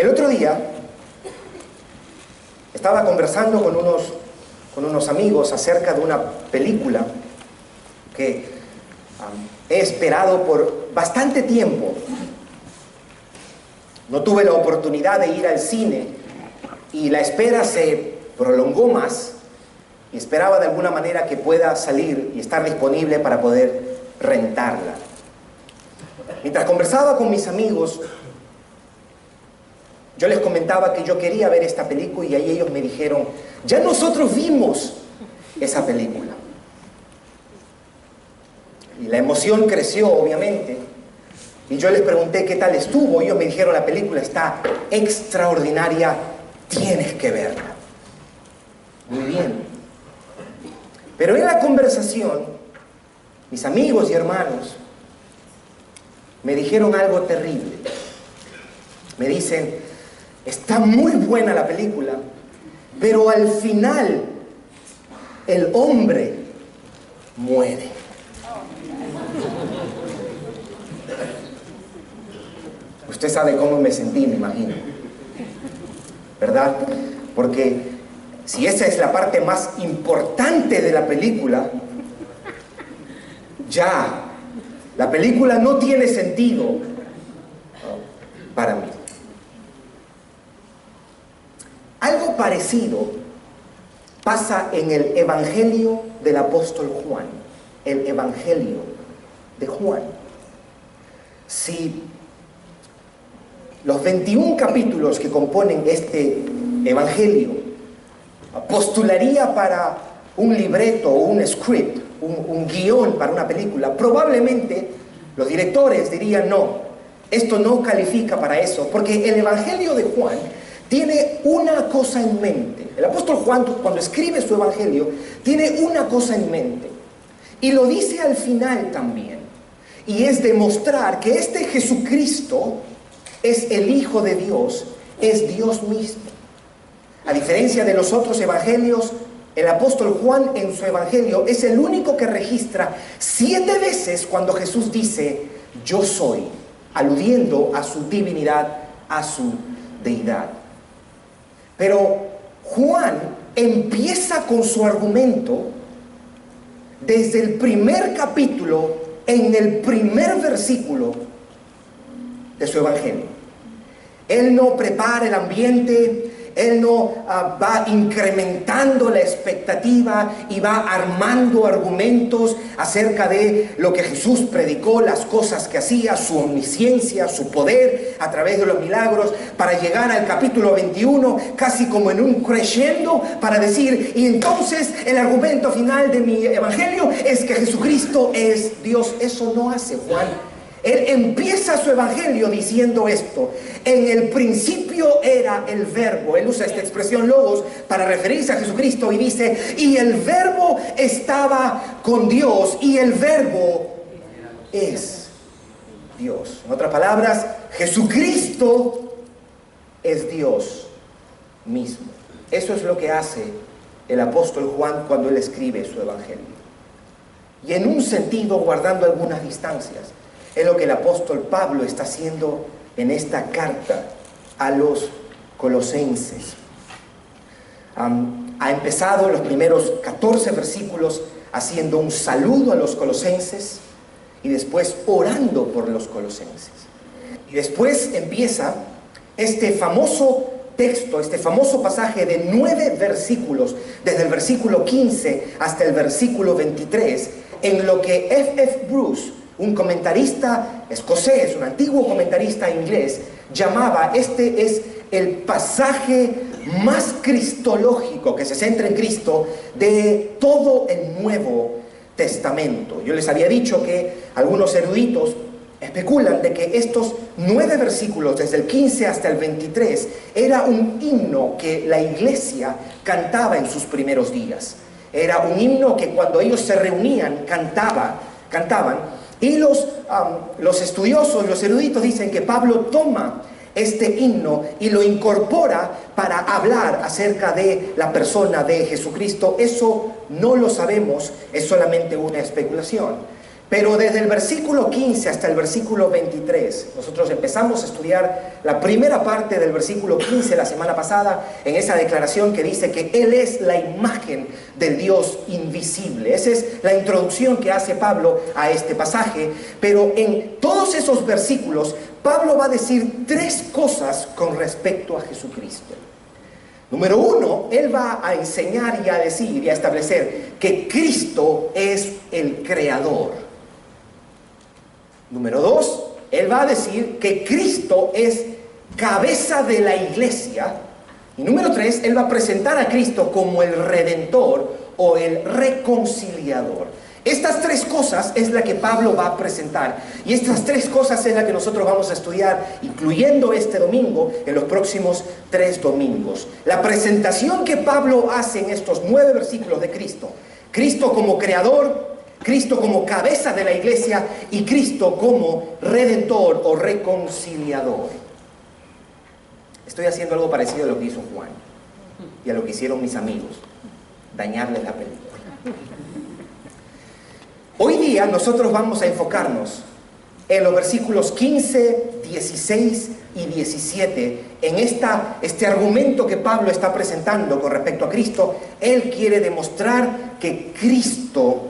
El otro día estaba conversando con unos amigos acerca de una película que he esperado por bastante tiempo. No tuve la oportunidad de ir al cine y la espera se prolongó más y esperaba de alguna manera que pueda salir y estar disponible para poder rentarla. Mientras conversaba con mis amigos, yo les comentaba que yo quería ver esta película y ahí ellos me dijeron, ya nosotros vimos esa película. Y la emoción creció, obviamente. Y yo les pregunté qué tal estuvo. Ellos me dijeron, la película está extraordinaria, tienes que verla. Muy bien. Pero en la conversación, mis amigos y hermanos me dijeron algo terrible. Me dicen, está muy buena la película, pero al final el hombre muere. Usted sabe cómo me sentí, me imagino, ¿verdad? Porque si esa es la parte más importante de la película, ya la película no tiene sentido para mí. Algo parecido pasa en el Evangelio del apóstol Juan, el Evangelio de Juan. Si los 21 capítulos que componen este Evangelio postularía para un libreto o un script, un guión para una película, probablemente los directores dirían, no, esto no califica para eso, porque el Evangelio de Juan tiene una cosa en mente. El apóstol Juan, cuando escribe su Evangelio, tiene una cosa en mente, y lo dice al final también, y es demostrar que este Jesucristo es el Hijo de Dios, es Dios mismo. A diferencia de los otros evangelios, el apóstol Juan en su evangelio es el único que registra 7 veces cuando Jesús dice, yo soy, aludiendo a su divinidad, a su deidad. Pero Juan empieza con su argumento desde el primer capítulo, en el primer versículo de su evangelio. Él no prepara el ambiente, él no va incrementando la expectativa y va armando argumentos acerca de lo que Jesús predicó, las cosas que hacía, su omnisciencia, su poder a través de los milagros, para llegar al capítulo 21 casi como en un crescendo para decir, y entonces el argumento final de mi evangelio es que Jesucristo es Dios. Eso no hace Juan. Él empieza su evangelio diciendo esto: en el principio era el verbo. Él usa esta expresión logos para referirse a Jesucristo y dice, y el verbo estaba con Dios y el verbo es Dios. En otras palabras, Jesucristo es Dios mismo. Eso es lo que hace el apóstol Juan cuando él escribe su evangelio. Y en un sentido, guardando algunas distancias, es lo que el apóstol Pablo está haciendo en esta carta a los colosenses. Ha empezado los primeros 14 versículos haciendo un saludo a los colosenses y después orando por los colosenses. Y después empieza este famoso texto, este famoso pasaje de 9 versículos, desde el versículo 15 hasta el versículo 23, en lo que F.F. Bruce, un comentarista escocés, un antiguo comentarista inglés, llamaba, este es el pasaje más cristológico, que se centra en Cristo, de todo el Nuevo Testamento. Yo les había dicho que algunos eruditos especulan de que estos 9 versículos, desde el 15 hasta el 23, era un himno que la iglesia cantaba en sus primeros días. Era un himno que cuando ellos se reunían, cantaban. Y los estudiosos, los eruditos dicen que Pablo toma este himno y lo incorpora para hablar acerca de la persona de Jesucristo. Eso no lo sabemos, es solamente una especulación. Pero desde el versículo 15 hasta el versículo 23, nosotros empezamos a estudiar la primera parte del versículo 15 la semana pasada, en esa declaración que dice que Él es la imagen del Dios invisible. Esa es la introducción que hace Pablo a este pasaje. Pero en todos esos versículos, Pablo va a decir tres cosas con respecto a Jesucristo. Número uno, él va a enseñar y a decir y a establecer que Cristo es el Creador. Número dos, él va a decir que Cristo es cabeza de la iglesia. Y número tres, él va a presentar a Cristo como el Redentor o el Reconciliador. Estas tres cosas es la que Pablo va a presentar. Y estas tres cosas es la que nosotros vamos a estudiar, incluyendo este domingo, en los próximos 3 domingos. La presentación que Pablo hace en estos 9 versículos de Cristo. Cristo como Creador, Cristo como cabeza de la iglesia y Cristo como Redentor o Reconciliador. Estoy haciendo algo parecido a lo que hizo Juan y a lo que hicieron mis amigos, dañarles la película. Hoy día nosotros vamos a enfocarnos en los versículos 15, 16 y 17, en este argumento que Pablo está presentando con respecto a Cristo. Él quiere demostrar que Cristo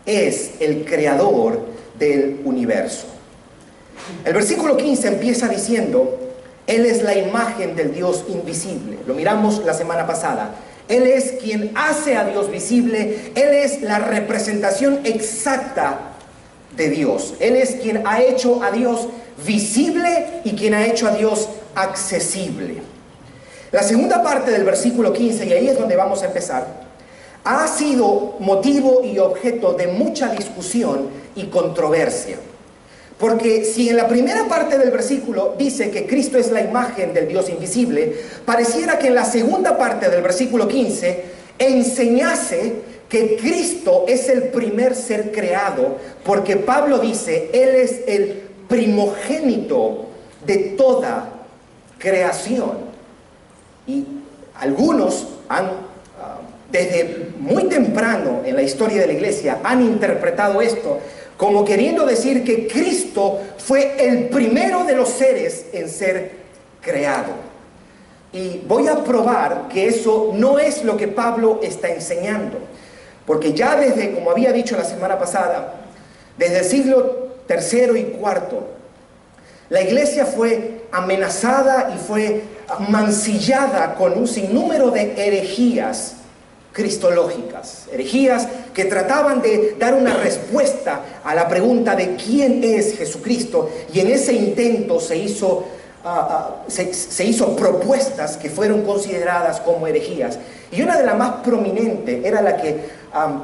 es el creador del universo. El versículo 15 empieza diciendo: Él es la imagen del Dios invisible. Lo miramos la semana pasada. Él es quien hace a Dios visible. Él es la representación exacta de Dios. Él es quien ha hecho a Dios visible y quien ha hecho a Dios accesible. La segunda parte del versículo 15, y ahí es donde vamos a empezar, ha sido motivo y objeto de mucha discusión y controversia. Porque si en la primera parte del versículo dice que Cristo es la imagen del Dios invisible, pareciera que en la segunda parte del versículo 15 enseñase que Cristo es el primer ser creado, porque Pablo dice, Él es el primogénito de toda creación. Y algunos desde muy temprano en la historia de la iglesia han interpretado esto como queriendo decir que Cristo fue el primero de los seres en ser creado. Y voy a probar que eso no es lo que Pablo está enseñando. Porque ya desde, como había dicho la semana pasada, desde el siglo III y IV, la iglesia fue amenazada y fue mancillada con un sinnúmero de herejías cristológicas, herejías que trataban de dar una respuesta a la pregunta de quién es Jesucristo, y en ese intento se hizo propuestas que fueron consideradas como herejías, y una de las más prominentes era la que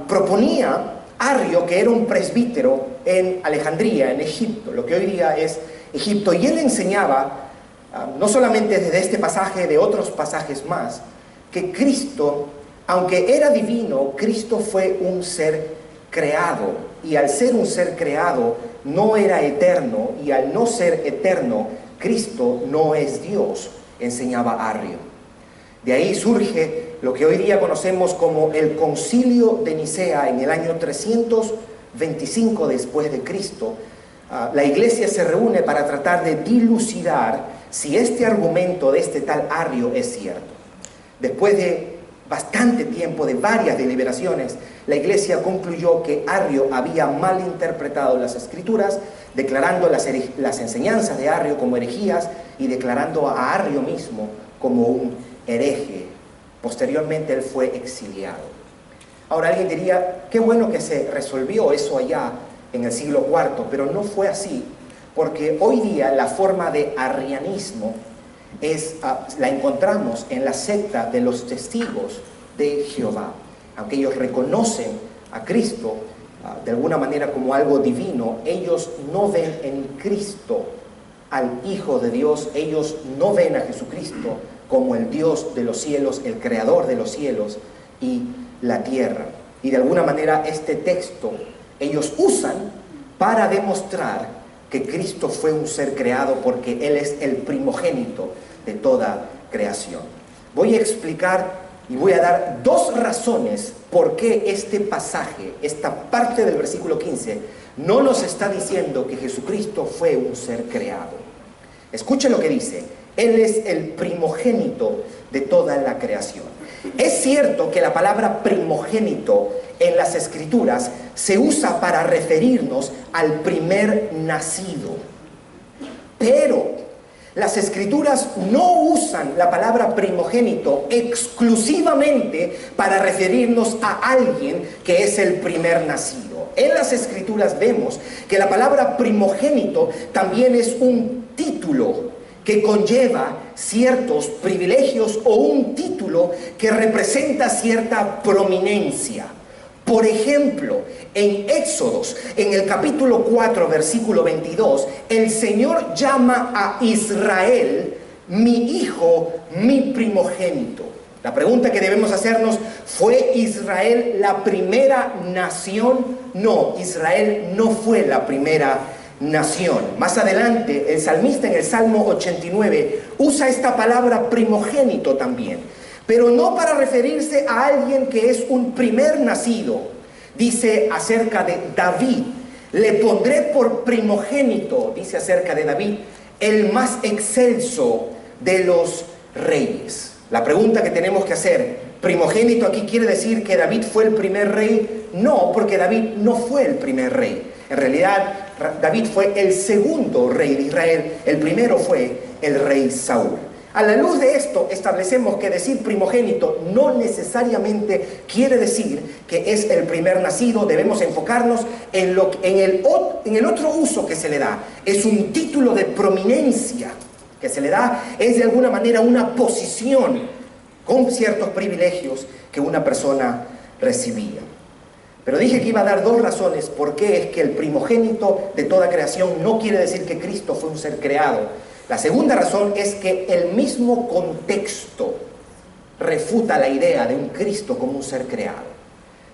proponía Arrio, que era un presbítero en Alejandría, en Egipto, lo que hoy día es Egipto, y él enseñaba, no solamente desde este pasaje, de otros pasajes más, que Cristo, aunque era divino, Cristo fue un ser creado, y al ser un ser creado no era eterno, y al no ser eterno, Cristo no es Dios, enseñaba Arrio. De ahí surge lo que hoy día conocemos como el Concilio de Nicea en el año 325 después de Cristo. La iglesia se reúne para tratar de dilucidar si este argumento de este tal Arrio es cierto. Después de bastante tiempo, de varias deliberaciones, la iglesia concluyó que Arrio había malinterpretado las escrituras, declarando las enseñanzas de Arrio como herejías y declarando a Arrio mismo como un hereje. Posteriormente él fue exiliado. Ahora alguien diría, qué bueno que se resolvió eso allá en el siglo IV, pero no fue así, porque hoy día la forma de arrianismo la encontramos en la secta de los testigos de Jehová. Aunque ellos reconocen a Cristo de alguna manera como algo divino, ellos no ven en Cristo al Hijo de Dios, ellos no ven a Jesucristo como el Dios de los cielos, el creador de los cielos y la tierra. Y de alguna manera este texto ellos usan para demostrar que Cristo fue un ser creado, porque Él es el primogénito de toda creación. Voy a explicar y voy a dar 2 razones por qué este pasaje, esta parte del versículo 15, no nos está diciendo que Jesucristo fue un ser creado. Escuche lo que dice: Él es el primogénito de toda la creación. Es cierto que la palabra primogénito en las Escrituras se usa para referirnos al primer nacido, pero las Escrituras no usan la palabra primogénito exclusivamente para referirnos a alguien que es el primer nacido. En las Escrituras vemos que la palabra primogénito también es un título que conlleva ciertos privilegios o un título que representa cierta prominencia. Por ejemplo, en Éxodos, en el capítulo 4, versículo 22, el Señor llama a Israel mi hijo, mi primogénito. La pregunta que debemos hacernos: ¿fue Israel la primera nación? No, Israel no fue la primera nación. Más adelante, el salmista en el Salmo 89 usa esta palabra primogénito también, pero no para referirse a alguien que es un primer nacido. Dice acerca de David: le pondré por primogénito, dice acerca de David, el más excelso de los reyes. La pregunta que tenemos que hacer: ¿primogénito aquí quiere decir que David fue el primer rey? No, porque David no fue el primer rey. En realidad, David fue el segundo rey de Israel. El primero fue el rey Saúl. A la luz de esto, establecemos que decir primogénito no necesariamente quiere decir que es el primer nacido. Debemos enfocarnos en el otro uso que se le da. Es un título de prominencia que se le da, es de alguna manera una posición con ciertos privilegios que una persona recibía. Pero dije que iba a dar dos razones por qué es que el primogénito de toda creación no quiere decir que Cristo fue un ser creado. La segunda razón es que el mismo contexto refuta la idea de un Cristo como un ser creado.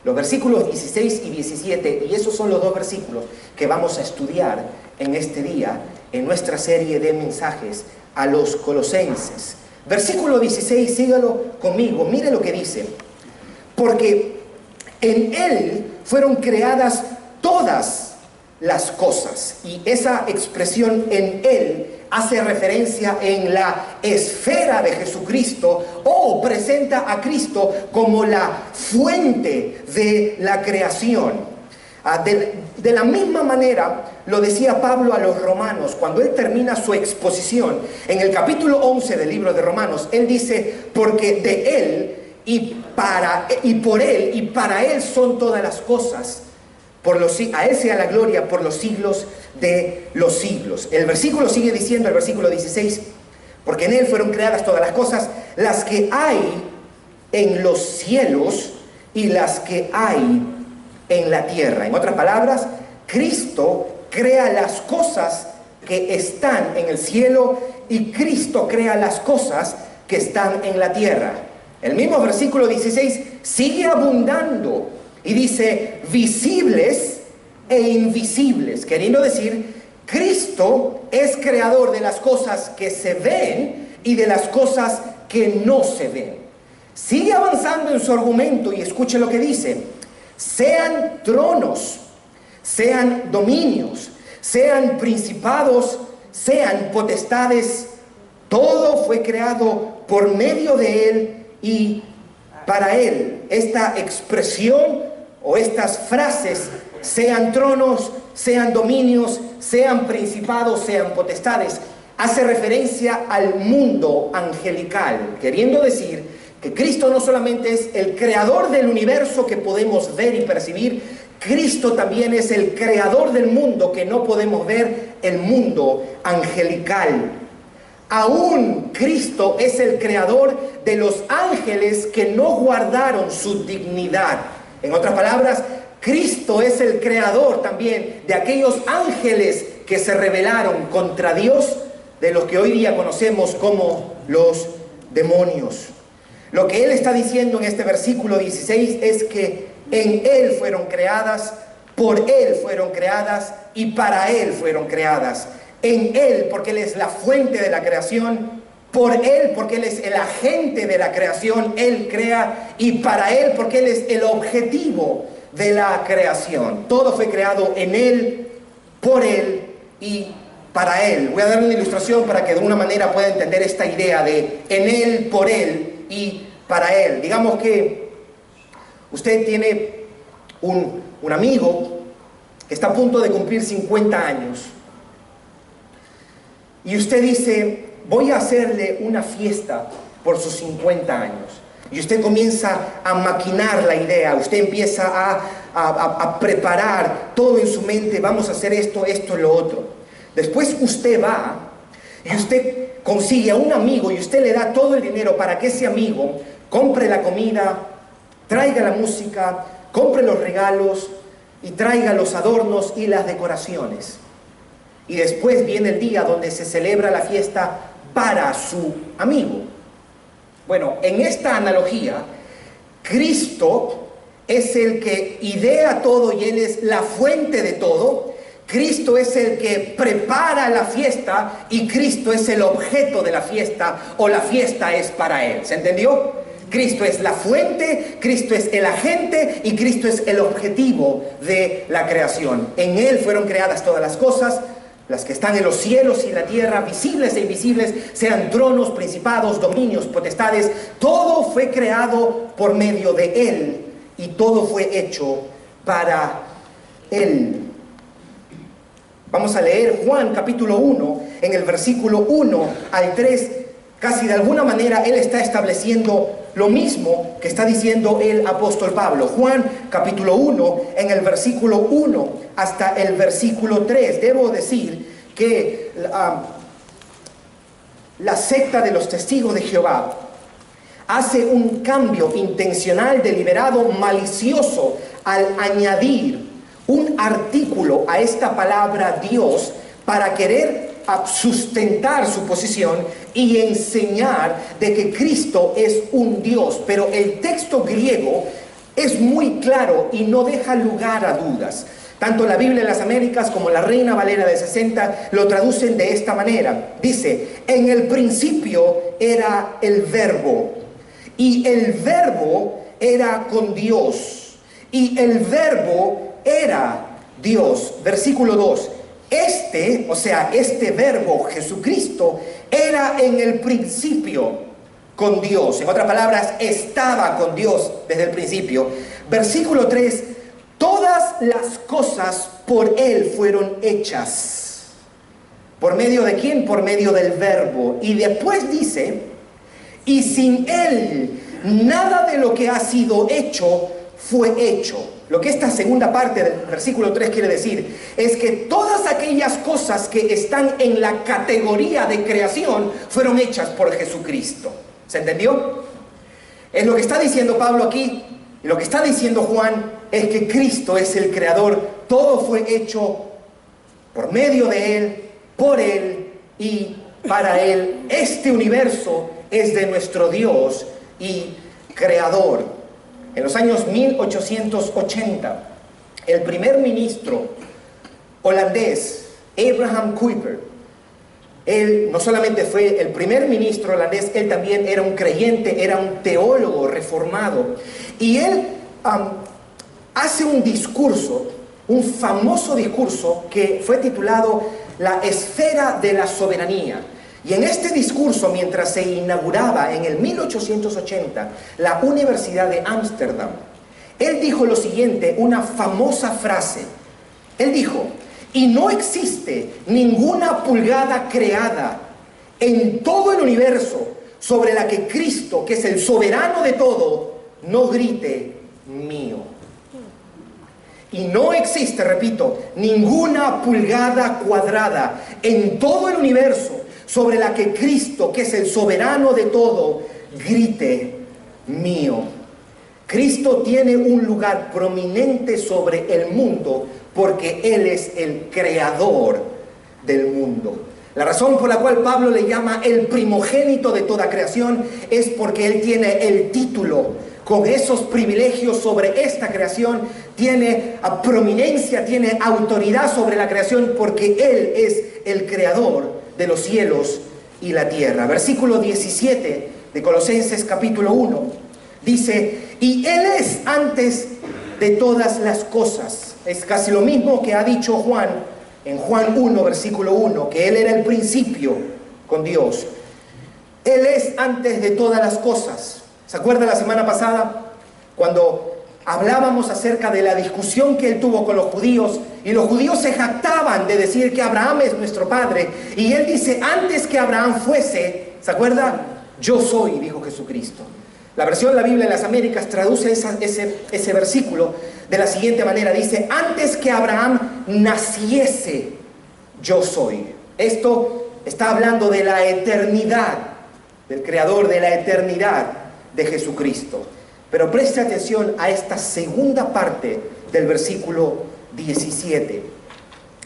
Los versículos 16 y 17, y esos son los dos versículos que vamos a estudiar en este día, en nuestra serie de mensajes a los colosenses. Versículo 16, sígalo conmigo, mire lo que dice: porque en Él fueron creadas todas las cosas. Y esa expresión "en Él" hace referencia en la esfera de Jesucristo, o presenta a Cristo como la fuente de la creación. De la misma manera lo decía Pablo a los romanos cuando él termina su exposición en el capítulo 11 del libro de Romanos. Él dice: porque de Él y por Él y para Él son todas las cosas, a Él sea la gloria por los siglos de los siglos. El versículo sigue diciendo, el versículo 16: porque en Él fueron creadas todas las cosas, las que hay en los cielos y las que hay en la tierra. En otras palabras, Cristo crea las cosas que están en el cielo y Cristo crea las cosas que están en la tierra. El mismo versículo 16 sigue abundando y dice: visibles e invisibles, queriendo decir, Cristo es creador de las cosas que se ven y de las cosas que no se ven. Sigue avanzando en su argumento y escuche lo que dice: sean tronos, sean dominios, sean principados, sean potestades, todo fue creado por medio de Él y para Él. Esta expresión o estas frases, sean tronos, sean dominios, sean principados, sean potestades, hace referencia al mundo angelical, queriendo decir que Cristo no solamente es el creador del universo que podemos ver y percibir, Cristo también es el creador del mundo que no podemos ver, el mundo angelical. Aún Cristo es el creador de los ángeles que no guardaron su dignidad. En otras palabras, Cristo es el creador también de aquellos ángeles que se rebelaron contra Dios, de los que hoy día conocemos como los demonios. Lo que Él está diciendo en este versículo 16 es que en Él fueron creadas, por Él fueron creadas y para Él fueron creadas. En Él, porque Él es la fuente de la creación; por Él, porque Él es el agente de la creación, Él crea; y para Él, porque Él es el objetivo de la creación. Todo fue creado en Él, por Él y para Él. Voy a dar una ilustración para que de una manera pueda entender esta idea de en Él, por Él y para Él. Digamos que usted tiene un amigo que está a punto de cumplir 50 años y usted dice, voy a hacerle una fiesta por sus 50 años. Y usted comienza a maquinar la idea, usted empieza a preparar todo en su mente, vamos a hacer esto, esto, lo otro. Después usted va y usted consigue a un amigo y usted le da todo el dinero para que ese amigo compre la comida, traiga la música, compre los regalos y traiga los adornos y las decoraciones. Y después viene el día donde se celebra la fiesta para su amigo. Bueno, en esta analogía, Cristo es el que idea todo y Él es la fuente de todo. Cristo es el que prepara la fiesta y Cristo es el objeto de la fiesta, o la fiesta es para Él. ¿Se entendió? Cristo es la fuente, Cristo es el agente y Cristo es el objetivo de la creación. En Él fueron creadas todas las cosas, las que están en los cielos y en la tierra, visibles e invisibles, sean tronos, principados, dominios, potestades. Todo fue creado por medio de Él y todo fue hecho para Él. Vamos a leer Juan capítulo 1, en el versículo 1 al 3. Casi de alguna manera Él está estableciendo lo mismo que está diciendo el apóstol Pablo. Juan capítulo 1, en el versículo 1 hasta el versículo 3. Debo decir que la secta de los testigos de Jehová hace un cambio intencional, deliberado, malicioso, al añadir un artículo a esta palabra Dios para querer sustentar su posición y enseñar de que Cristo es un Dios. Pero el texto griego es muy claro y no deja lugar a dudas. Tanto la Biblia de las Américas como la Reina Valera de 60 lo traducen de esta manera. Dice, en el principio era el Verbo, y el Verbo era con Dios, y el Verbo era Dios. Versículo 2. Este Verbo, Jesucristo, era en el principio con Dios. En otras palabras, estaba con Dios desde el principio. Versículo 3. Todas las cosas por Él fueron hechas. ¿Por medio de quién? Por medio del Verbo. Y después dice, y sin Él, nada de lo que ha sido hecho fue hecho. Lo que esta segunda parte del versículo 3 quiere decir es que todas aquellas cosas que están en la categoría de creación fueron hechas por Jesucristo. ¿Se entendió? Es lo que está diciendo Pablo aquí, y lo que está diciendo Juan es que Cristo es el creador. Todo fue hecho por medio de Él, por Él y para Él. Este universo es de nuestro Dios y creador. En los años 1880, el primer ministro holandés, Abraham Kuyper, él no solamente fue el primer ministro holandés, él también era un creyente, era un teólogo reformado. Y él hace un discurso, un famoso discurso que fue titulado La esfera de la soberanía. Y en este discurso, mientras se inauguraba en el 1880 la Universidad de Ámsterdam, él dijo lo siguiente, una famosa frase. Él dijo, y no existe ninguna pulgada creada en todo el universo sobre la que Cristo, que es el soberano de todo, no grite mío. Y no existe, repito, ninguna pulgada cuadrada en todo el universo sobre la que Cristo, que es el soberano de todo, grite mío. Cristo tiene un lugar prominente sobre el mundo porque Él es el creador del mundo. La razón por la cual Pablo le llama el primogénito de toda creación es porque Él tiene el título, con esos privilegios sobre esta creación, tiene prominencia, tiene autoridad sobre la creación porque Él es el creador de los cielos y la tierra. Versículo 17 de Colosenses capítulo 1 dice, y Él es antes de todas las cosas. Es casi lo mismo que ha dicho Juan en Juan 1, versículo 1, que Él era el principio con Dios. Él es antes de todas las cosas. ¿Se acuerda la semana pasada cuando hablábamos acerca de la discusión que Él tuvo con los judíos? Y los judíos se jactaban de decir que Abraham es nuestro padre. Y Él dice, antes que Abraham fuese, ¿se acuerda? Yo soy, dijo Jesucristo. La versión de la Biblia de las Américas traduce ese versículo de la siguiente manera. Dice, antes que Abraham naciese, yo soy. Esto está hablando de la eternidad, del creador de la eternidad de Jesucristo. Pero preste atención a esta segunda parte del versículo 17.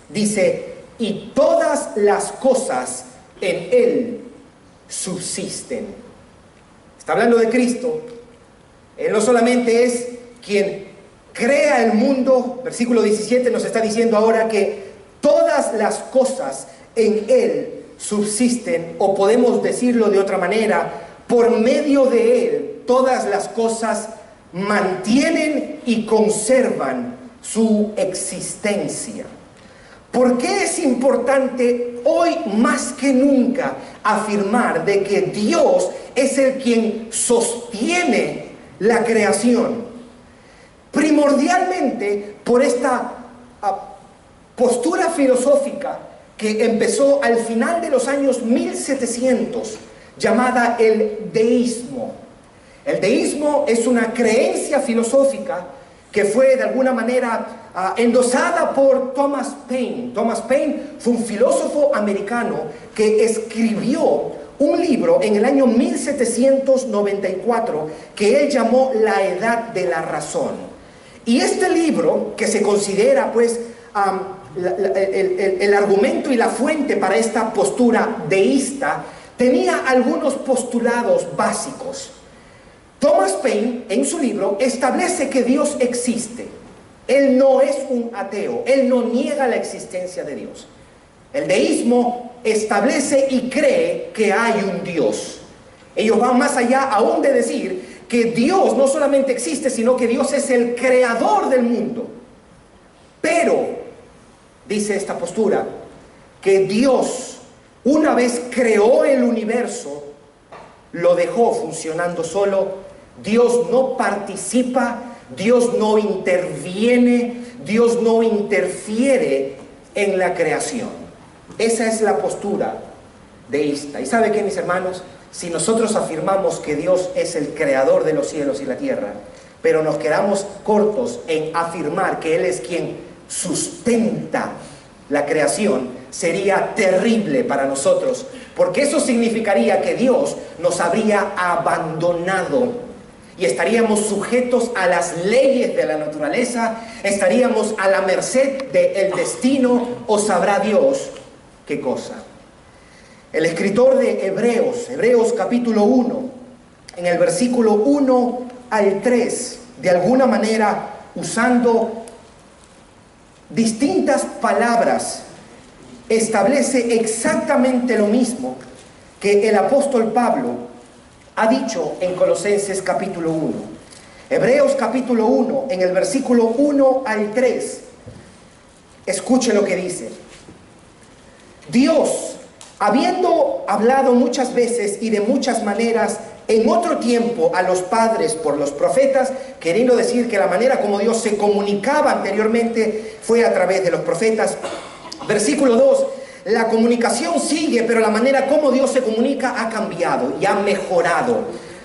Dice, y todas las cosas en Él subsisten. Está hablando de Cristo. Él no solamente es quien crea el mundo, versículo 17 nos está diciendo ahora que todas las cosas en Él subsisten, o podemos decirlo de otra manera, por medio de Él todas las cosas mantienen y conservan su existencia. ¿Por qué es importante hoy más que nunca afirmar de que Dios es el quien sostiene la creación? Primordialmente por esta postura filosófica que empezó al final de los años 1700, llamada el deísmo. El deísmo es una creencia filosófica que fue de alguna manera endosada por Thomas Paine. Thomas Paine fue un filósofo americano que escribió un libro en el año 1794 que él llamó La Edad de la Razón. Y este libro, que se considera pues el argumento y la fuente para esta postura deísta, tenía algunos postulados básicos. Thomas Paine, en su libro, establece que Dios existe. Él no es un ateo, él no niega la existencia de Dios. El deísmo establece y cree que hay un Dios. Ellos van más allá aún de decir que Dios no solamente existe, sino que Dios es el creador del mundo. Pero, dice esta postura, que Dios, una vez creó el universo, lo dejó funcionando solo. Dios no participa, Dios no interviene, Dios no interfiere en la creación. Esa es la postura deísta. ¿Y sabe qué, mis hermanos? Si nosotros afirmamos que Dios es el creador de los cielos y la tierra, pero nos quedamos cortos en afirmar que Él es quien sustenta la creación, sería terrible para nosotros, porque eso significaría que Dios nos habría abandonado y estaríamos sujetos a las leyes de la naturaleza, estaríamos a la merced del destino, o sabrá Dios qué cosa. El escritor de Hebreos capítulo 1, en el versículo 1 al 3, de alguna manera usando distintas palabras, establece exactamente lo mismo que el apóstol Pablo ha dicho en Colosenses capítulo 1. Hebreos capítulo 1, en el versículo 1 al 3, escuche lo que dice. Dios, habiendo hablado muchas veces y de muchas maneras en otro tiempo a los padres por los profetas, queriendo decir que la manera como Dios se comunicaba anteriormente fue a través de los profetas. Versículo 2, la comunicación sigue, pero la manera como Dios se comunica ha cambiado y ha mejorado.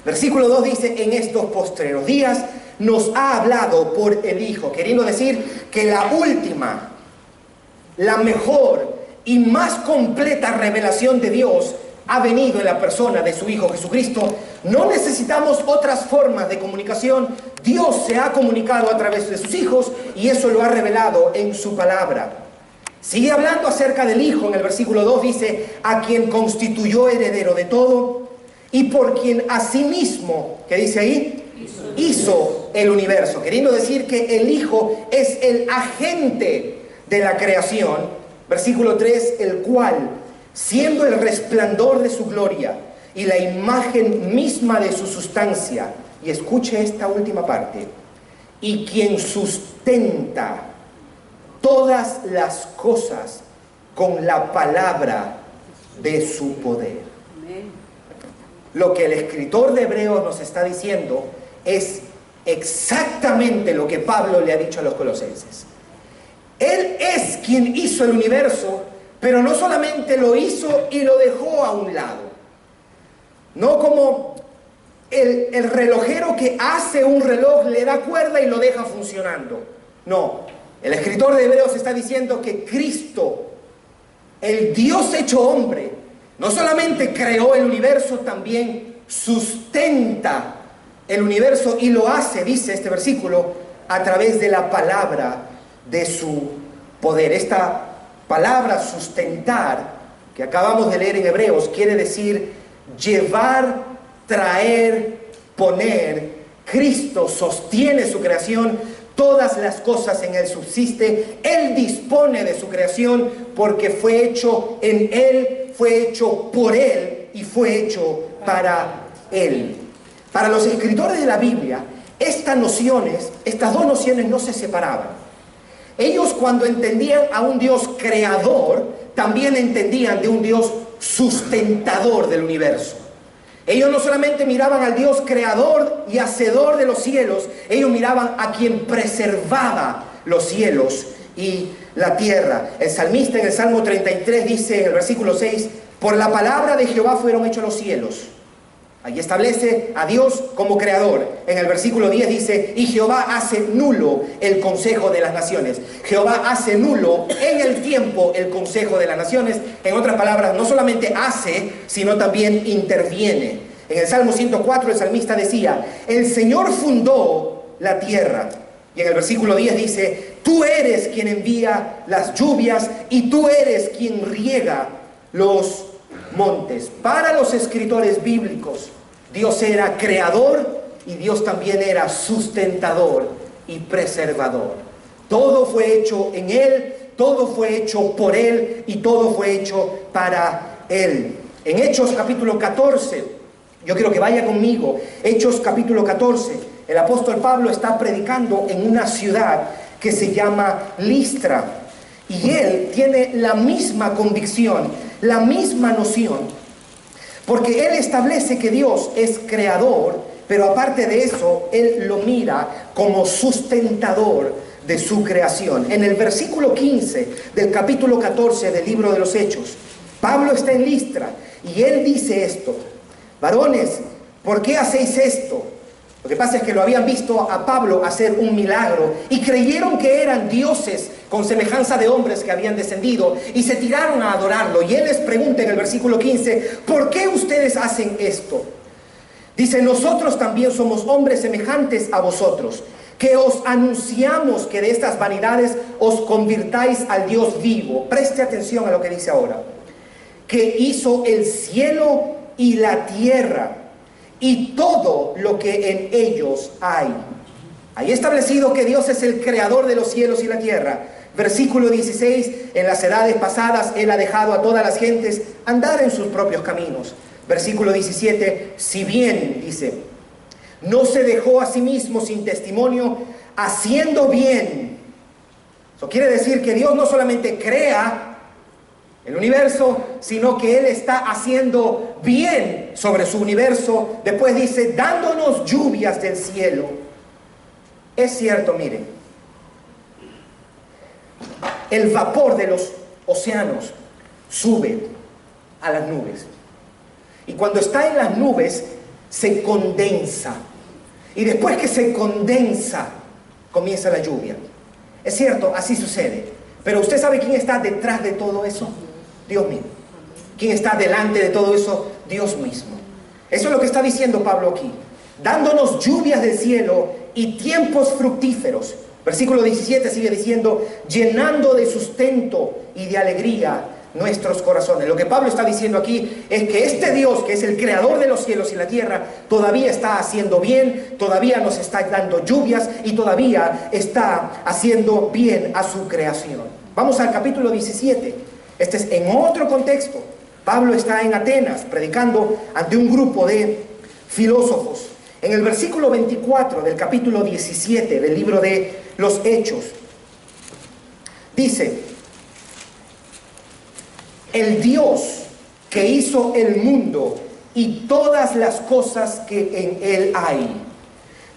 Versículo 2 dice, en estos postreros días nos ha hablado por el Hijo, queriendo decir que la última, la mejor y más completa revelación de Dios ha venido en la persona de su Hijo Jesucristo. No necesitamos otras formas de comunicación. Dios se ha comunicado a través de sus hijos y eso lo ha revelado en su palabra. Sigue hablando acerca del Hijo. En el versículo 2 dice, a quien constituyó heredero de todo y por quien asimismo, ¿qué dice ahí? Hizo el universo. Queriendo decir que el Hijo es el agente de la creación. Versículo 3, el cual, siendo el resplandor de su gloria y la imagen misma de su sustancia, y escuche esta última parte, y quien sustenta todas las cosas con la palabra de su poder. Lo que el escritor de Hebreos nos está diciendo es exactamente lo que Pablo le ha dicho a los colosenses. Él es quien hizo el universo, pero no solamente lo hizo y lo dejó a un lado. No como el relojero que hace un reloj, le da cuerda y lo deja funcionando. No, el escritor de Hebreos está diciendo que Cristo, el Dios hecho hombre, no solamente creó el universo, también sustenta el universo y lo hace, dice este versículo, a través de la palabra de su poder. Esta palabra sustentar, que acabamos de leer en Hebreos, quiere decir llevar, traer, poner. Cristo sostiene su creación, todas las cosas en Él subsiste, Él dispone de su creación porque fue hecho en Él, fue hecho por Él y fue hecho para Él. Para los escritores de la Biblia, estas dos nociones no se separaban. Ellos, cuando entendían a un Dios creador, también entendían de un Dios sustentador del universo. Ellos no solamente miraban al Dios creador y hacedor de los cielos, ellos miraban a quien preservaba los cielos y la tierra. El salmista en el Salmo 33 dice en el versículo 6, por la palabra de Jehová fueron hechos los cielos. Allí establece a Dios como creador. En el versículo 10 dice, y Jehová hace nulo el consejo de las naciones. Jehová hace nulo en el tiempo el consejo de las naciones. En otras palabras, no solamente hace, sino también interviene. En el Salmo 104 el salmista decía, el Señor fundó la tierra. Y en el versículo 10 dice, tú eres quien envía las lluvias y tú eres quien riega los montes. Para los escritores bíblicos, Dios era creador y Dios también era sustentador y preservador. Todo fue hecho en Él, todo fue hecho por Él y todo fue hecho para Él. En Hechos capítulo 14, yo quiero que vaya conmigo, Hechos capítulo 14, el apóstol Pablo está predicando en una ciudad que se llama Listra y él tiene la misma convicción, la misma noción, porque él establece que Dios es creador, pero aparte de eso, él lo mira como sustentador de su creación. En el versículo 15 del capítulo 14 del libro de los Hechos, Pablo está en Listra y él dice esto, varones, ¿por qué hacéis esto? Lo que pasa es que lo habían visto a Pablo hacer un milagro y creyeron que eran dioses con semejanza de hombres que habían descendido y se tiraron a adorarlo. Y él les pregunta en el versículo 15, ¿por qué ustedes hacen esto? Dice, nosotros también somos hombres semejantes a vosotros, que os anunciamos que de estas vanidades os convirtáis al Dios vivo. Preste atención a lo que dice ahora. Que hizo el cielo y la tierra y todo lo que en ellos hay. Ahí establecido que Dios es el creador de los cielos y la tierra. Versículo 16, en las edades pasadas Él ha dejado a todas las gentes andar en sus propios caminos. Versículo 17, si bien, dice, no se dejó a sí mismo sin testimonio, haciendo bien. Eso quiere decir que Dios no solamente crea el universo, sino que Él está haciendo bien sobre su universo. Después dice, dándonos lluvias del cielo. Es cierto, miren, el vapor de los océanos sube a las nubes. Y cuando está en las nubes, se condensa. Y después que se condensa, comienza la lluvia. Es cierto, así sucede. Pero ¿usted sabe quién está detrás de todo eso? Dios mismo. ¿Quién está delante de todo eso? Dios mismo. Eso es lo que está diciendo Pablo aquí. Dándonos lluvias del cielo y tiempos fructíferos. Versículo 17 sigue diciendo, llenando de sustento y de alegría nuestros corazones. Lo que Pablo está diciendo aquí es que este Dios, que es el creador de los cielos y la tierra, todavía está haciendo bien, todavía nos está dando lluvias y todavía está haciendo bien a su creación. Vamos al capítulo 17. Este es en otro contexto. Pablo está en Atenas predicando ante un grupo de filósofos En el versículo 24 del capítulo 17 del libro de los Hechos, dice: el Dios que hizo el mundo y todas las cosas que en él hay,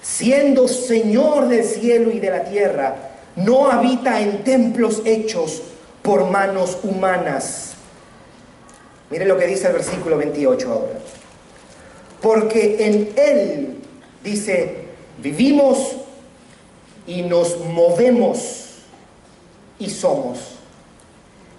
siendo Señor del cielo y de la tierra, no habita en templos hechos por manos humanas. Mire lo que dice el versículo 28 ahora. Porque en él, dice, vivimos y nos movemos y somos.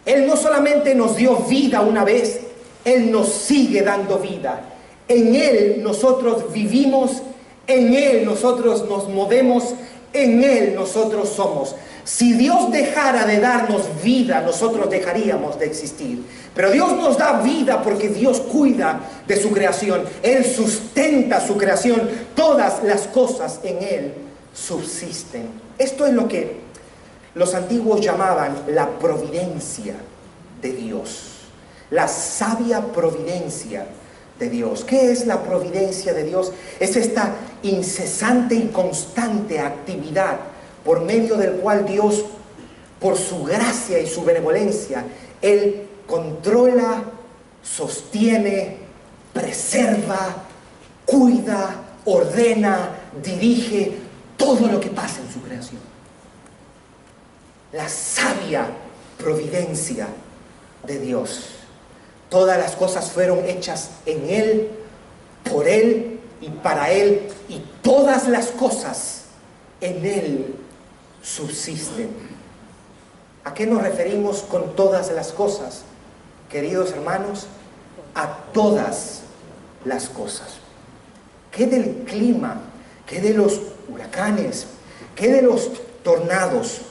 Él no solamente nos dio vida una vez, Él nos sigue dando vida. En Él nosotros vivimos, en Él nosotros nos movemos, en Él nosotros somos. Si Dios dejara de darnos vida, nosotros dejaríamos de existir. Pero Dios nos da vida porque Dios cuida de su creación. Él sustenta su creación. Todas las cosas en Él subsisten. Esto es lo que los antiguos llamaban la providencia de Dios. La sabia providencia de Dios. ¿Qué es la providencia de Dios? Es esta incesante y constante actividad por medio del cual Dios, por su gracia y su benevolencia, Él controla, sostiene, preserva, cuida, ordena, dirige todo lo que pasa en su creación. La sabia providencia de Dios. Todas las cosas fueron hechas en Él, por Él y para Él, y todas las cosas en Él subsisten. ¿A qué nos referimos con todas las cosas, queridos hermanos? A todas las cosas. ¿Qué del clima? ¿Qué de los huracanes? ¿Qué de los tornados?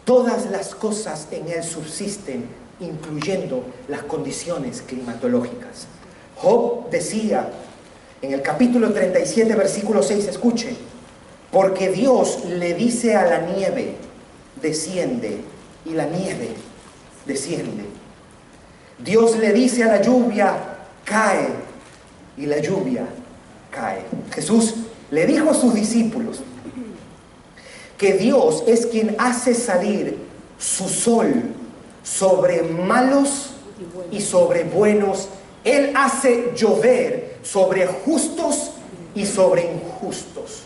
Todas las cosas en Él subsisten, incluyendo las condiciones climatológicas. Job decía en el capítulo 37, versículo 6, escuche: porque Dios le dice a la nieve, desciende, y la nieve desciende. Dios le dice a la lluvia, cae, y la lluvia cae. Jesús le dijo a sus discípulos que Dios es quien hace salir su sol sobre malos y sobre buenos. Él hace llover sobre justos y sobre injustos.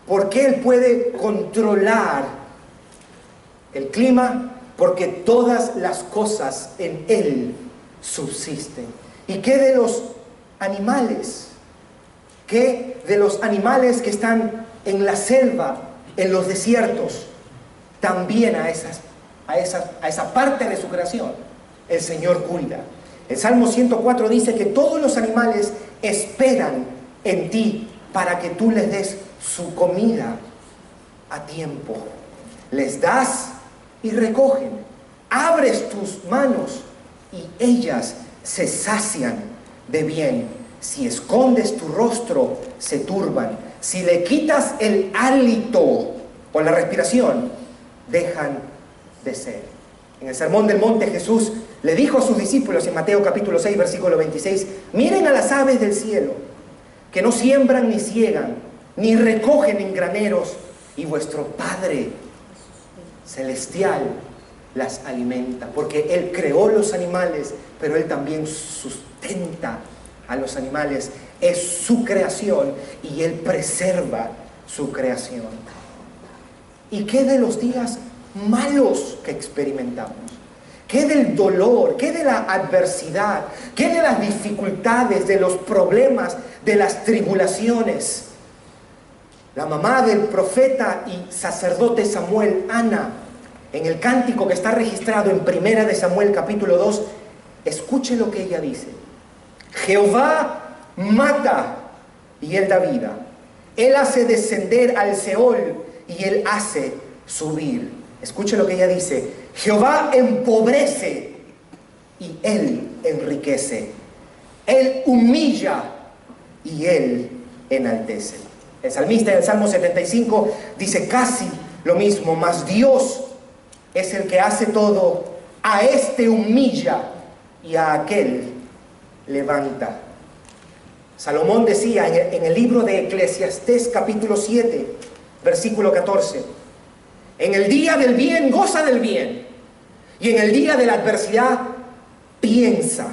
Porque Él puede controlar el clima, porque todas las cosas en Él subsisten. ¿Y qué de los animales? ¿Qué de los animales que están en la selva, en los desiertos? También a esa parte de su creación el Señor cuida. El Salmo 104 dice que todos los animales esperan en ti para que tú les des su comida a tiempo. Les das y recogen. Abres tus manos y ellas se sacian de bien. Si escondes tu rostro, se turban. Si le quitas el hálito o la respiración, dejan de ser. En el Sermón del Monte, Jesús le dijo a sus discípulos en Mateo capítulo 6, versículo 26, miren a las aves del cielo, que no siembran ni ciegan, ni recogen en graneros, y vuestro Padre celestial las alimenta, porque Él creó los animales, pero Él también sustenta a los animales. Es su creación y Él preserva su creación. ¿Y qué de los días malos que experimentamos? ¿Qué del dolor? ¿Qué de la adversidad? ¿Qué de las dificultades, de los problemas, de las tribulaciones? La mamá del profeta y sacerdote Samuel, Ana, en el cántico que está registrado en 1 de Samuel capítulo 2, escuche lo que ella dice: Jehová mata y Él da vida. Él hace descender al Seol y Él hace subir. Escuche lo que ella dice: Jehová empobrece y Él enriquece. Él humilla y Él enaltece. El salmista en el Salmo 75 dice casi lo mismo: mas Dios es el que hace todo, a este humilla y a aquel levanta. Salomón decía en el libro de Eclesiastés capítulo 7, versículo 14, en el día del bien goza del bien, y en el día de la adversidad piensa.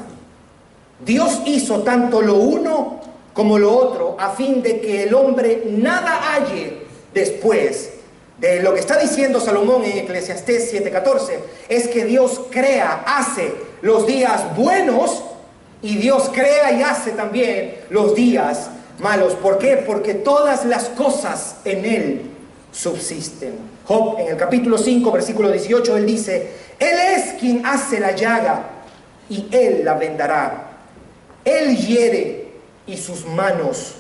Dios hizo tanto lo uno como lo otro a fin de que el hombre nada halle después. De lo que está diciendo Salomón en Eclesiastés 7:14 es que Dios crea, hace los días buenos, y Dios crea y hace también los días malos. ¿Por qué? Porque todas las cosas en Él subsisten. Job, en el capítulo 5, versículo 18, él dice: Él es quien hace la llaga y Él la vendará. Él hiere y sus manos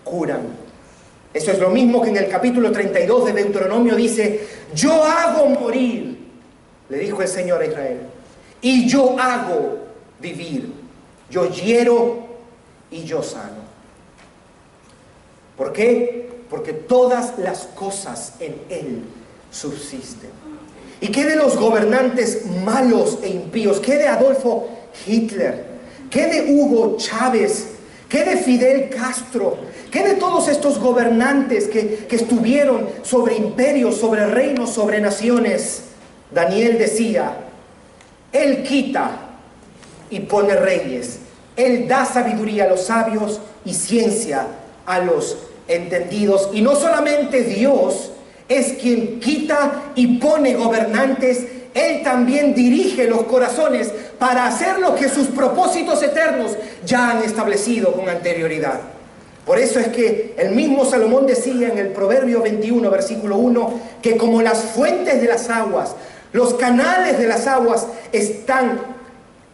curan. Eso es lo mismo que en el capítulo 32 de Deuteronomio dice: yo hago morir, le dijo el Señor a Israel, y yo hago vivir. Yo hiero y yo sano. ¿Por qué? Porque todas las cosas en Él subsisten. ¿Y qué de los gobernantes malos e impíos? ¿Qué de Adolfo Hitler? ¿Qué de Hugo Chávez? ¿Qué de Fidel Castro? ¿Qué de todos estos gobernantes que estuvieron sobre imperios, sobre reinos, sobre naciones? Daniel decía: Él quita y pone reyes. Él da sabiduría a los sabios y ciencia a los entendidos. Y no solamente Dios es quien quita y pone gobernantes, Él también dirige los corazones para hacer lo que sus propósitos eternos ya han establecido con anterioridad. Por eso es que el mismo Salomón decía en el Proverbio 21, versículo 1, que como las fuentes de las aguas, los canales de las aguas están,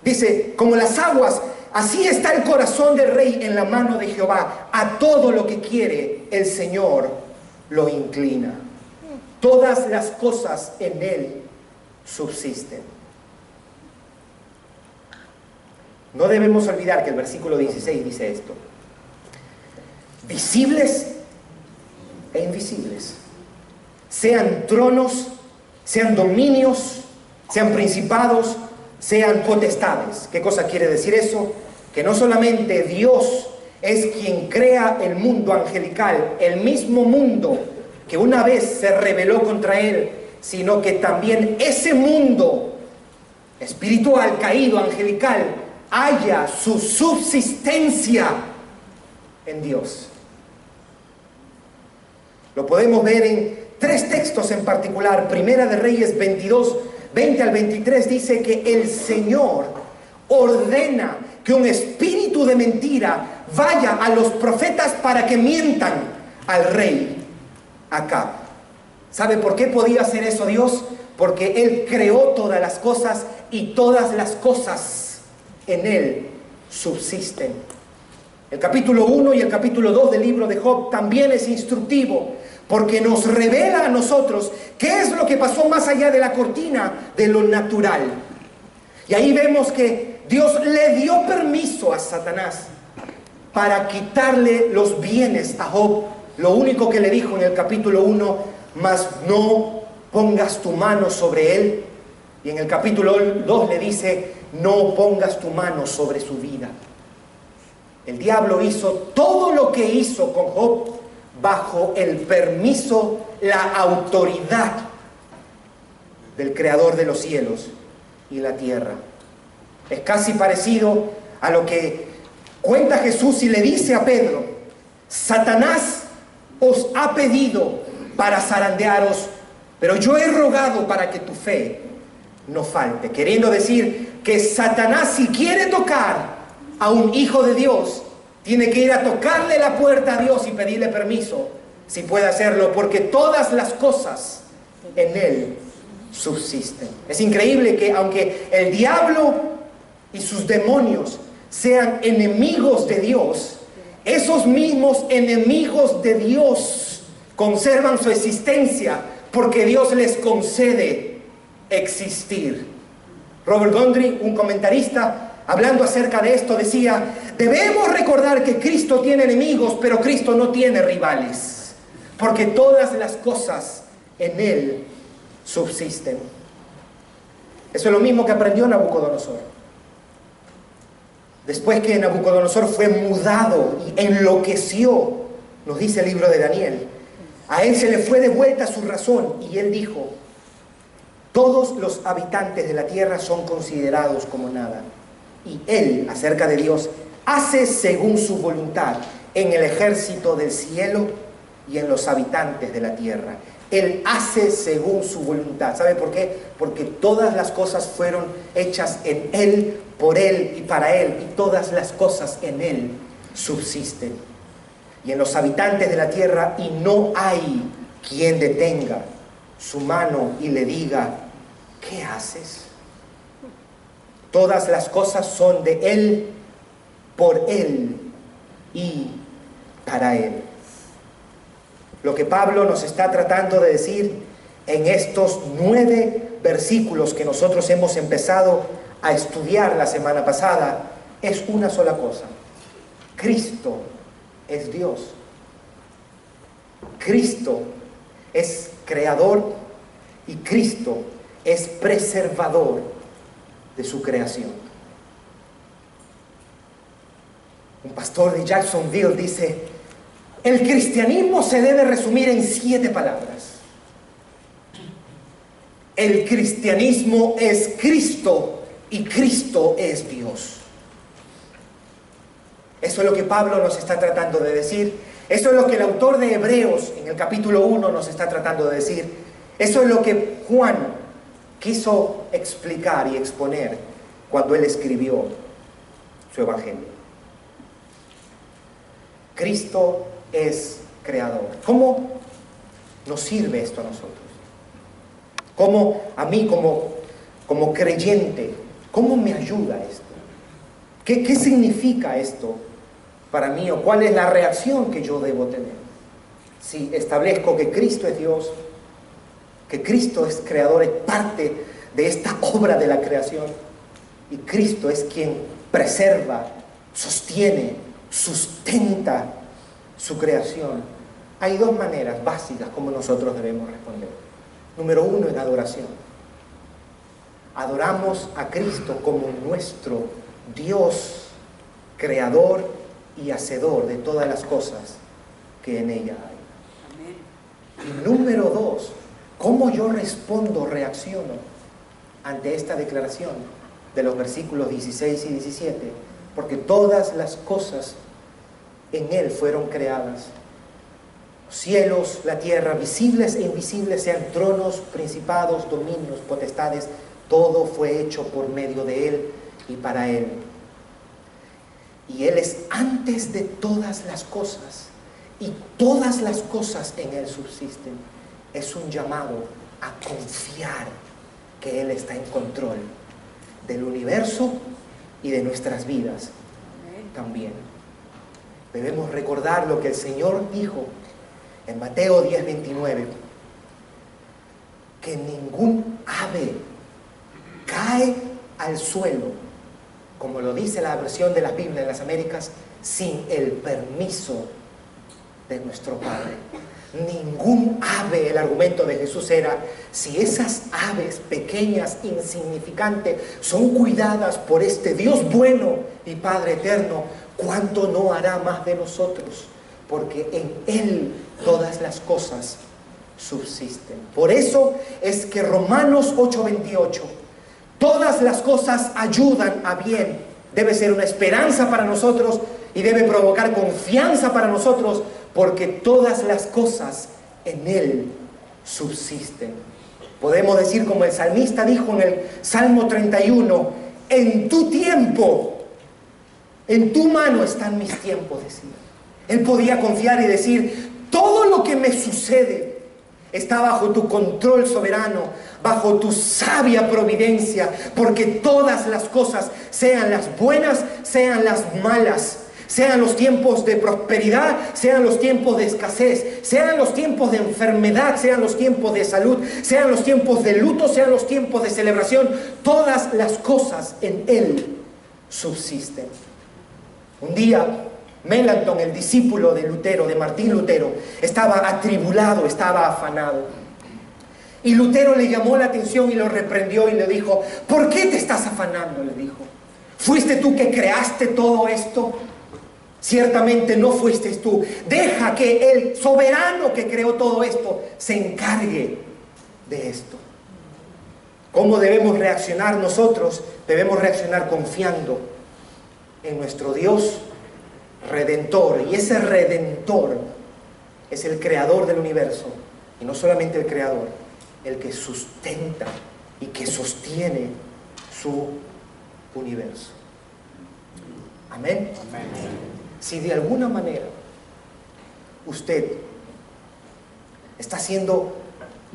dice, como las aguas, así está el corazón del rey en la mano de Jehová. A todo lo que quiere el Señor lo inclina. Todas las cosas en Él subsisten. No debemos olvidar que el versículo 16 dice esto: visibles e invisibles, sean tronos, sean dominios, sean principados, sean potestades. ¿Qué cosa quiere decir eso? Que no solamente Dios es quien crea el mundo angelical, el mismo mundo que una vez se rebeló contra Él, sino que también ese mundo espiritual, caído, angelical, haya su subsistencia en Dios. Lo podemos ver en tres textos en particular. Primera de Reyes 22, 20 al 23 dice que el Señor ordena que un espíritu de mentira vaya a los profetas para que mientan al rey Acab. ¿Sabe por qué podía hacer eso Dios? Porque Él creó todas las cosas y todas las cosas en Él subsisten. El capítulo 1 y el capítulo 2 del libro de Job también es instructivo, porque nos revela a nosotros qué es lo que pasó más allá de la cortina de lo natural. Y ahí vemos que Dios le dio permiso a Satanás para quitarle los bienes a Job. Lo único que le dijo en el capítulo 1: mas no pongas tu mano sobre él. Y en el capítulo 2 le dice: no pongas tu mano sobre su vida. El diablo hizo todo lo que hizo con Job bajo el permiso, la autoridad del Creador de los cielos y la tierra. Es casi parecido a lo que cuenta Jesús y le dice a Pedro: Satanás os ha pedido para zarandearos, pero yo he rogado para que tu fe no falte. Queriendo decir que Satanás, si quiere tocar a un hijo de Dios, tiene que ir a tocarle la puerta a Dios y pedirle permiso si puede hacerlo, porque todas las cosas en Él subsisten. Es increíble que aunque el diablo y sus demonios sean enemigos de Dios, esos mismos enemigos de Dios conservan su existencia porque Dios les concede existir. Robert Gundry, un comentarista, hablando acerca de esto, decía: debemos recordar que Cristo tiene enemigos, pero Cristo no tiene rivales, porque todas las cosas en Él subsisten. Eso es lo mismo que aprendió Nabucodonosor. Después que Nabucodonosor fue mudado y enloqueció, nos dice el libro de Daniel, a él se le fue de vuelta su razón y él dijo: todos los habitantes de la tierra son considerados como nada. Y él, acerca de Dios, hace según su voluntad en el ejército del cielo y en los habitantes de la tierra. Él hace según su voluntad. ¿Sabe por qué? Porque todas las cosas fueron hechas en Él, por Él y para Él, y todas las cosas en Él subsisten. Y en los habitantes de la tierra, y no hay quien detenga su mano y le diga: ¿qué haces? Todas las cosas son de Él, por Él y para Él. Lo que Pablo nos está tratando de decir en estos 9 versículos que nosotros hemos empezado a estudiar la semana pasada es una sola cosa: Cristo es Dios. Cristo es creador y Cristo es preservador de su creación. Un pastor de Jacksonville dice: el cristianismo se debe resumir en 7 palabras. El cristianismo es Cristo y Cristo es Dios. Eso es lo que Pablo nos está tratando de decir. Eso es lo que el autor de Hebreos en el capítulo 1 nos está tratando de decir. Eso es lo que Juan quiso explicar y exponer cuando él escribió su evangelio. Cristo es creador. ¿Cómo nos sirve esto a nosotros? ¿Cómo a mí como creyente, cómo me ayuda esto? ¿Qué significa esto para mí? ¿O cuál es la reacción que yo debo tener? Si establezco que Cristo es Dios, que Cristo es creador, es parte de esta obra de la creación, y Cristo es quien preserva, sostiene, sustenta su creación. Hay 2 maneras básicas como nosotros debemos responder. Número 1, en adoración. Adoramos a Cristo como nuestro Dios, creador y hacedor de todas las cosas que en ella hay. Y número 2, ¿cómo yo respondo, reacciono ante esta declaración de los versículos 16 y 17? Porque todas las cosas en Él fueron creadas. Los cielos, la tierra, visibles e invisibles, sean tronos, principados, dominios, potestades, todo fue hecho por medio de Él y para Él. Y Él es antes de todas las cosas, y todas las cosas en Él subsisten. Es un llamado a confiar que Él está en control del universo y de nuestras vidas también. Debemos recordar lo que el Señor dijo en Mateo 10:29, que ningún ave cae al suelo, como lo dice la versión de la Biblia de las Américas, sin el permiso de nuestro Padre. Ningún ave, el argumento de Jesús era: si esas aves pequeñas, insignificantes, son cuidadas por este Dios bueno y Padre eterno, ¿cuánto no hará más de nosotros? Porque en Él todas las cosas subsisten. Por eso es que Romanos 8:28, todas las cosas ayudan a bien, debe ser una esperanza para nosotros y debe provocar confianza para nosotros, porque todas las cosas en Él subsisten. Podemos decir como el salmista dijo en el Salmo 31, en tu tiempo, en tu mano están mis tiempos, decía. Él podía confiar y decir, todo lo que me sucede está bajo tu control soberano, bajo tu sabia providencia, porque todas las cosas, sean las buenas, sean las malas, sean los tiempos de prosperidad, sean los tiempos de escasez, sean los tiempos de enfermedad, sean los tiempos de salud, sean los tiempos de luto, sean los tiempos de celebración, todas las cosas en Él subsisten. Un día, Melanchthon, el discípulo de Lutero, de Martín Lutero, estaba atribulado, estaba afanado. Y Lutero le llamó la atención y lo reprendió y le dijo, ¿por qué te estás afanando? Le dijo. ¿Fuiste tú que creaste todo esto? Ciertamente no fuiste tú. Deja que el soberano que creó todo esto se encargue de esto. ¿Cómo debemos reaccionar nosotros? Debemos reaccionar confiando en nuestro Dios Redentor. Y ese Redentor es el creador del universo. Y no solamente el creador, el que sustenta y que sostiene su universo. Amén. Amén. Si de alguna manera usted está siendo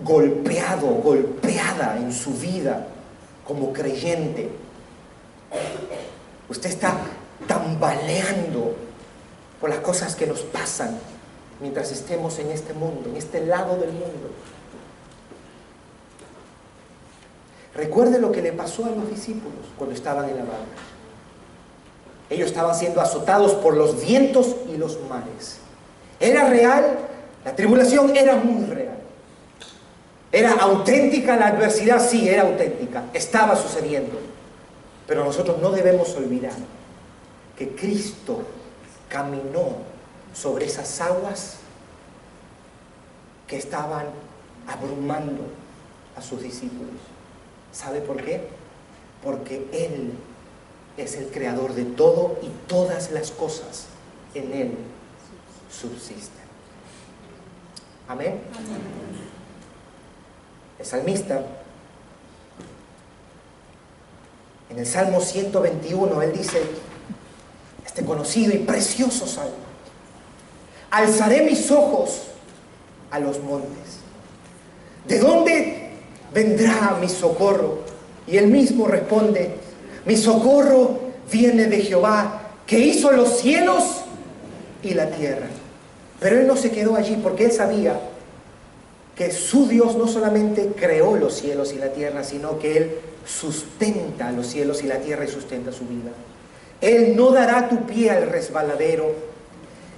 golpeado, golpeada en su vida como creyente, usted está tambaleando por las cosas que nos pasan mientras estemos en este mundo, en este lado del mundo. Recuerde lo que le pasó a los discípulos cuando estaban en la barca. Ellos estaban siendo azotados por los vientos y los mares. ¿Era real? La tribulación era muy real. ¿Era auténtica la adversidad? Sí, era auténtica. Estaba sucediendo. Pero nosotros no debemos olvidar que Cristo caminó sobre esas aguas que estaban abrumando a sus discípulos. ¿Sabe por qué? Porque Él es el creador de todo y todas las cosas en Él subsisten. Amén. Amén. El salmista, en el Salmo 121, él dice, este conocido y precioso salmo: alzaré mis ojos a los montes. ¿De dónde vendrá mi socorro? Y él mismo responde: mi socorro viene de Jehová, que hizo los cielos y la tierra. Pero él no se quedó allí, porque él sabía que su Dios no solamente creó los cielos y la tierra, sino que Él sustenta los cielos y la tierra y sustenta su vida. Él no dará tu pie al resbaladero.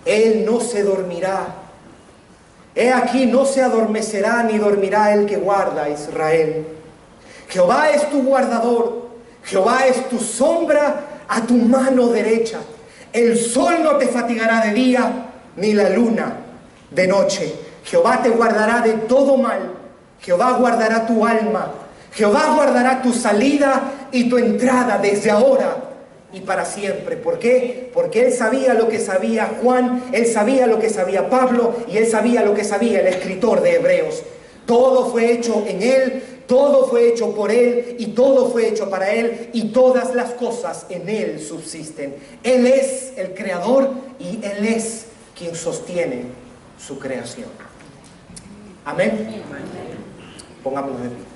Él no se dormirá. He aquí, no se adormecerá ni dormirá el que guarda a Israel. Jehová es tu guardador. Jehová es tu sombra a tu mano derecha. El sol no te fatigará de día, ni la luna de noche. Jehová te guardará de todo mal. Jehová guardará tu alma. Jehová guardará tu salida y tu entrada desde ahora y para siempre. ¿Por qué? Porque él sabía lo que sabía Juan, él sabía lo que sabía Pablo y él sabía lo que sabía el escritor de Hebreos. Todo fue hecho en él, todo fue hecho por él y todo fue hecho para él y todas las cosas en él subsisten. Él es el creador y él es quien sostiene su creación. Amén. Pongámonos de pie.